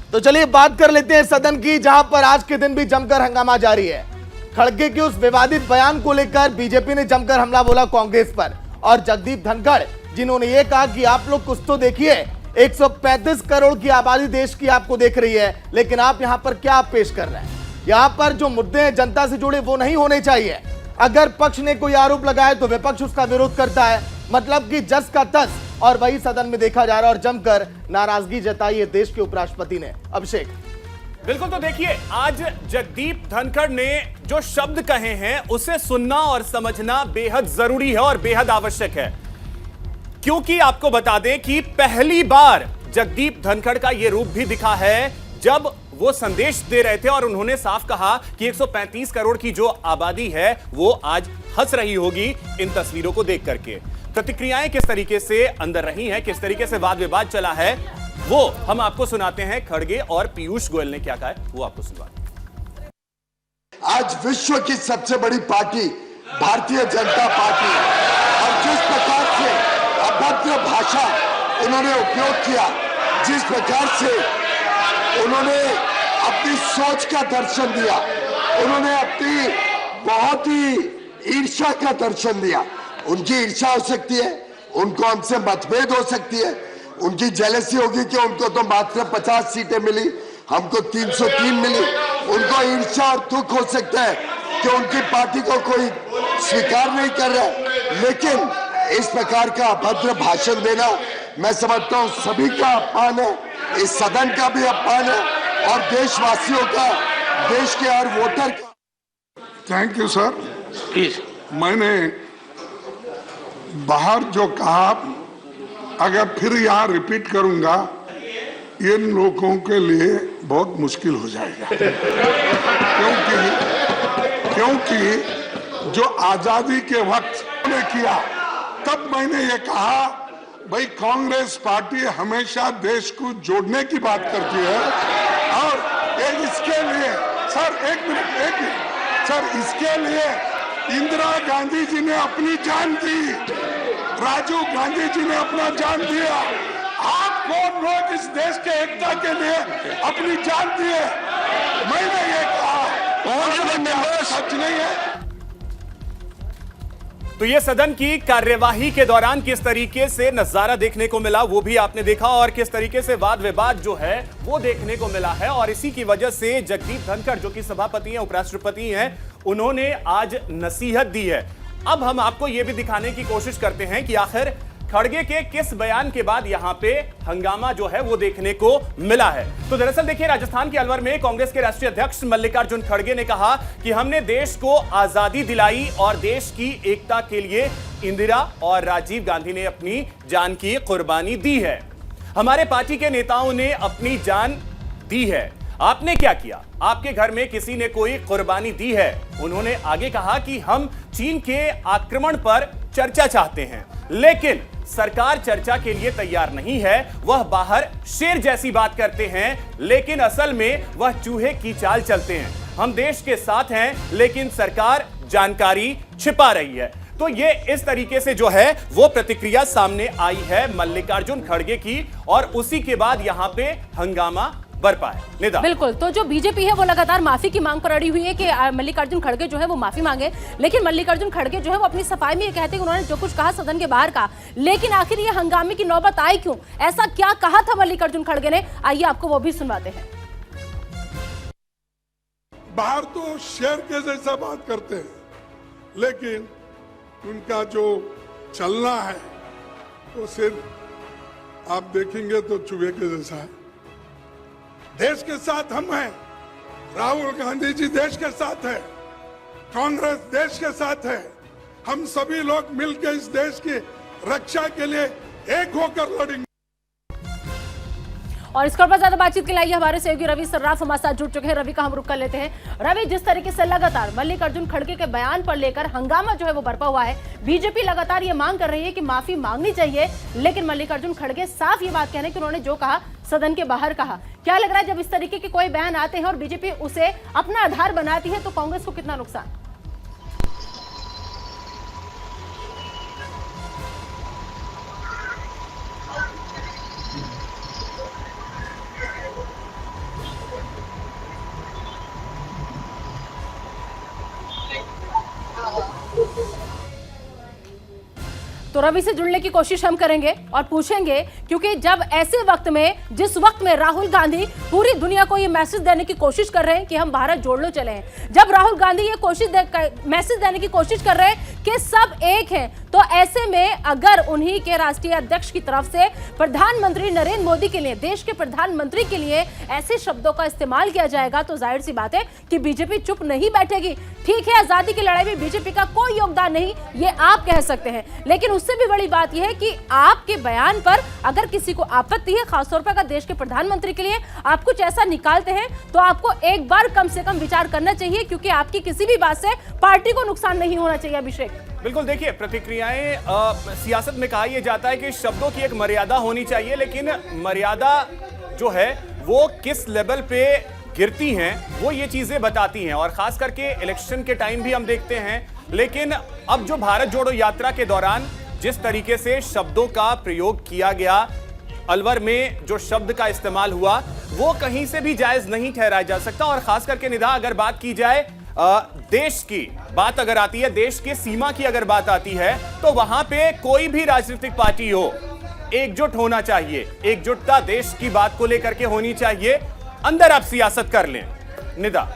तो चलिए बात कर लेते हैं सदन की, जहां पर आज के दिन भी जमकर हंगामा जारी है। खड़गे के उस विवादित बयान को लेकर बीजेपी ने जमकर हमला बोला कांग्रेस पर, और जगदीप धनखड़ जिन्होंने ये कहा कि आप लोग कुछ तो देखिए, 135 करोड़ की आबादी देश की आपको देख रही है, लेकिन आप यहां पर क्या पेश कर रहे हैं? यहां पर जो मुद्दे हैं जनता से जुड़े वो नहीं होने चाहिए। अगर पक्ष ने कोई आरोप लगाया तो विपक्ष उसका विरोध करता है, मतलब कि जस का तस, और वही सदन में देखा जा रहा है। और जमकर नाराजगी जताई है देश के उपराष्ट्रपति ने। अभिषेक, बिल्कुल, तो देखिए आज जगदीप धनखड़ ने जो शब्द कहे हैं उसे सुनना और समझना बेहद जरूरी है और बेहद आवश्यक है, क्योंकि आपको बता दें कि पहली बार जगदीप धनखड़ का यह रूप भी दिखा है जब वो संदेश दे रहे थे और उन्होंने साफ कहा कि 135 करोड़ की जो आबादी है वो आज हंस रही होगी इन तस्वीरों को देख करके। प्रतिक्रियाएं किस तरीके से अंदर रही हैं, किस तरीके से वाद विवाद चला है, वो हम आपको सुनाते हैं। खड़गे और पीयूष गोयल ने क्या कहा है वो आपको सुनवाते हैं। आज विश्व की सबसे बड़ी पार्टी भारतीय जनता पार्टी, और जिस प्रकार से अभद्र भाषा उन्होंने उपयोग किया, जिस प्रकार से उन्होंने अपनी सोच का दर्शन दिया, उन्होंने अपनी बहुत ही ईर्ष्या का दर्शन दिया। उनकी ईर्ष्या हो सकती है, उनको हमसे मतभेद हो सकती है, उनकी जेलसी होगी कि उनको तो मात्र 50 सीटें मिली, हमको 303 मिली। उनको ईर्ष्या और दुख हो सकता है कि उनकी पार्टी को कोई स्वीकार नहीं कर रहा है, लेकिन इस प्रकार का अभद्र भाषण देना मैं समझता हूं सभी का अपमान है, इस सदन का भी अपमान है और देशवासियों का, देश के हर वोटर का। Thank you sir. प्लीज, मैंने बाहर जो कहा अगर फिर यहाँ रिपीट करूंगा इन लोगों के लिए बहुत मुश्किल हो जाएगा। क्योंकि जो आजादी के वक्त ने किया तब मैंने ये कहा भाई कांग्रेस पार्टी हमेशा देश को जोड़ने की बात करती है, और इसके लिए सर एक मिनट सर, इसके लिए इंदिरा गांधी जी ने अपनी जान दी, राजीव गांधी जी ने अपना जान दिया। आप कौन लोग इस देश के एकता के लिए अपनी जान दिए? मैंने ये कहा, सच नहीं है। तो ये सदन की कार्यवाही के दौरान किस तरीके से नजारा देखने को मिला वो भी आपने देखा, और किस तरीके से वाद विवाद जो है वो देखने को मिला है। और इसी की वजह से जगदीप धनखड़ जो कि सभापति हैं, उपराष्ट्रपति हैं, उन्होंने आज नसीहत दी है। अब हम आपको यह भी दिखाने की कोशिश करते हैं कि आखिर खड़गे के किस बयान के बाद यहां पे हंगामा जो है वो देखने को मिला है। तो दरअसल देखिए, राजस्थान के अलवर में कांग्रेस के राष्ट्रीय अध्यक्ष मल्लिकार्जुन खड़गे ने कहा कि हमने देश को आजादी दिलाई और देश की एकता के लिए इंदिरा और राजीव गांधी ने अपनी जान की कुर्बानी दी है। हमारे पार्टी के नेताओं ने अपनी जान दी है। आपने क्या किया? आपके घर में किसी ने कोई कुर्बानी दी है? उन्होंने आगे कहा कि हम चीन के आक्रमण पर चर्चा चाहते हैं, लेकिन सरकार चर्चा के लिए तैयार नहीं है। वह बाहर शेर जैसी बात करते हैं, लेकिन असल में वह चूहे की चाल चलते हैं। हम देश के साथ हैं, लेकिन सरकार जानकारी छिपा रही है। तो ये इस तरीके से जो है वो प्रतिक्रिया सामने आई है मल्लिकार्जुन खड़गे की, और उसी के बाद यहां पे हंगामा बरपा है। निदा, बिल्कुल, तो जो बीजेपी है वो लगातार माफी की मांग पर अड़ी हुई है कि मल्लिकार्जुन खड़गे जो है वो माफी मांगे, लेकिन मल्लिकार्जुन खड़गे जो है वो अपनी सफाई में ये कहते हैं कि उन्होंने जो कुछ कहा सदन के बाहर कहा, लेकिन आखिर ये हंगामे की नौबत आई क्यों? ऐसा क्या कहा था मल्लिकार्जुन खड़गे ने? आइए आपको वो भी सुनवाते हैं। बाहर तो शेर के जैसा बात करते हैं, लेकिन उनका जो चलना है वो सिर्फ आप देखेंगे तो चूहे के जैसा है। देश के साथ हम हैं, राहुल गांधी जी देश के साथ है, कांग्रेस देश के साथ है। हम सभी लोग मिलकर इस देश की रक्षा के लिए एक होकर लड़ेंगे। और इसके ऊपर ज्यादा बातचीत के लिए हमारे सहयोगी रवि सर्राफ हमारे साथ जुड़ चुके हैं। रवि का हम रुक कर लेते हैं। रवि, जिस तरीके से लगातार मल्लिकार्जुन खड़गे के बयान पर लेकर हंगामा जो है वो बरपा हुआ है, बीजेपी लगातार ये मांग कर रही है कि माफी मांगनी चाहिए, लेकिन मल्लिकार्जुन खड़गे साफ ये बात कह रहे हैं कि उन्होंने जो कहा सदन के बाहर कहा। क्या लग रहा है जब इस तरीके के कोई बयान आते हैं और बीजेपी उसे अपना आधार बनाती है तो कांग्रेस को कितना नुकसान? तो रवि से जुड़ने की कोशिश हम करेंगे और पूछेंगे, क्योंकि जब ऐसे वक्त में, जिस वक्त में राहुल गांधी पूरी दुनिया को ये मैसेज देने की कोशिश कर रहे हैं कि हम भारत जोड़ लो चले हैं, जब राहुल गांधी ये मैसेज देने की कोशिश कर रहे हैं कि सब एक हैं, तो ऐसे में अगर उन्हीं के राष्ट्रीय अध्यक्ष की तरफ से प्रधानमंत्री नरेंद्र मोदी के लिए, देश के प्रधानमंत्री के लिए ऐसे शब्दों का इस्तेमाल किया जाएगा, तो जाहिर सी बात है कि बीजेपी चुप नहीं बैठेगी। ठीक है, आजादी की लड़ाई में बीजेपी का कोई योगदान नहीं, ये आप कह सकते हैं, लेकिन उससे भी बड़ी बात यह है कि आपके बयान पर अगर किसी को आपत्ति है, खासतौर पर अगर देश के प्रधानमंत्री के लिए आप कुछ ऐसा निकालते हैं, तो आपको एक बार कम से कम विचार करना चाहिए, क्योंकि आपकी किसी भी बात से पार्टी को नुकसान नहीं होना चाहिए। अभिषेक, बिल्कुल, देखिए प्रतिक्रियाएं सियासत में कहा यह जाता है कि शब्दों की एक मर्यादा होनी चाहिए, लेकिन मर्यादा जो है वो किस लेवल पे गिरती हैं वो ये चीजें बताती हैं, और खास करके इलेक्शन के टाइम भी हम देखते हैं। लेकिन अब जो भारत जोड़ो यात्रा के दौरान जिस तरीके से शब्दों का प्रयोग किया गया, अलवर में जो शब्द का इस्तेमाल हुआ, वो कहीं से भी जायज नहीं ठहराया जा सकता। और खास करके निदा, अगर बात की जाए देश की बात अगर आती है, देश के सीमा की अगर बात आती है, तो वहां पे कोई भी राजनीतिक पार्टी हो, एकजुट होना चाहिए। एकजुटता देश की बात को लेकर के होनी चाहिए। अंदर आप सियासत कर लें। निदा।